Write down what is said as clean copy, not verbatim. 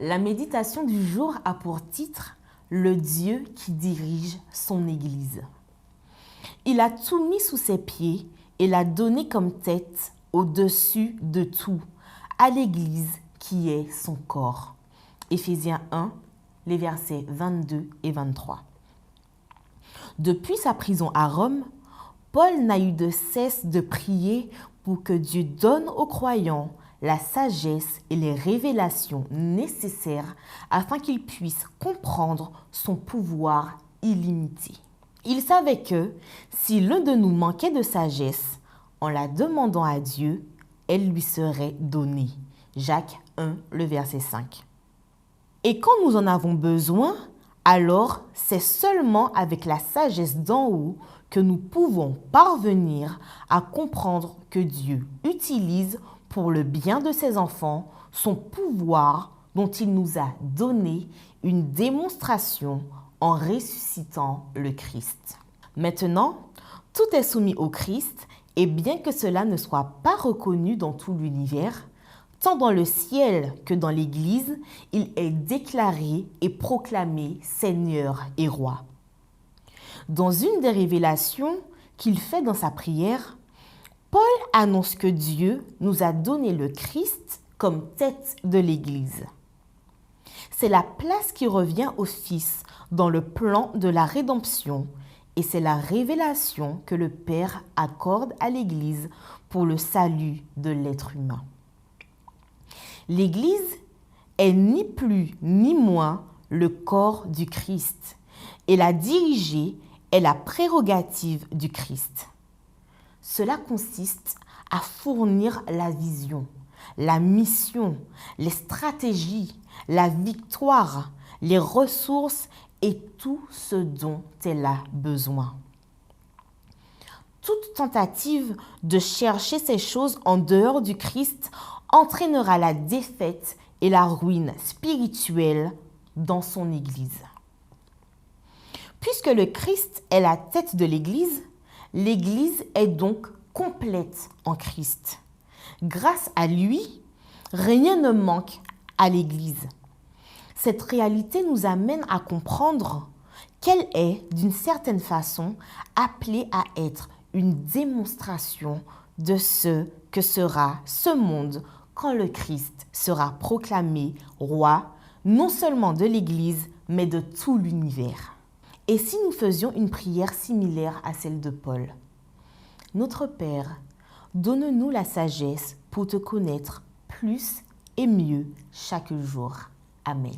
La méditation du jour a pour titre « Le Dieu qui dirige son Église ». Il a tout mis sous ses pieds et l'a donné comme tête au-dessus de tout à l'Église qui est son corps. Éphésiens 1, les versets 22 et 23. Depuis sa prison à Rome, Paul n'a eu de cesse de prier pour que Dieu donne aux croyants la sagesse et les révélations nécessaires afin qu'ils puissent comprendre son pouvoir illimité. Il savait que si l'un de nous manquait de sagesse, en la demandant à Dieu, elle lui serait donnée. Jacques 1, le verset 5. Et quand nous en avons besoin, alors c'est seulement avec la sagesse d'en haut que nous pouvons parvenir à comprendre que Dieu utilise pour le bien de ses enfants son pouvoir dont il nous a donné une démonstration en ressuscitant le Christ. Maintenant, tout est soumis au Christ et bien que cela ne soit pas reconnu dans tout l'univers, tant dans le ciel que dans l'Église, il est déclaré et proclamé Seigneur et Roi. Dans une des révélations qu'il fait dans sa prière, Paul annonce que Dieu nous a donné le Christ comme tête de l'Église. C'est la place qui revient au Fils dans le plan de la rédemption et c'est la révélation que le Père accorde à l'Église pour le salut de l'être humain. L'Église est ni plus ni moins le corps du Christ et la diriger est la prérogative du Christ. Cela consiste à fournir la vision, la mission, les stratégies, la victoire, les ressources et tout ce dont elle a besoin. Toute tentative de chercher ces choses en dehors du Christ entraînera la défaite et la ruine spirituelle dans son Église. Puisque le Christ est la tête de l'Église, l'Église est donc complète en Christ. Grâce à lui, rien ne manque à l'Église. Cette réalité nous amène à comprendre qu'elle est, d'une certaine façon, appelée à être une démonstration de ce que sera ce monde quand le Christ sera proclamé roi, non seulement de l'Église, mais de tout l'univers. Et si nous faisions une prière similaire à celle de Paul? Notre Père, donne-nous la sagesse pour te connaître plus et mieux chaque jour. Amen.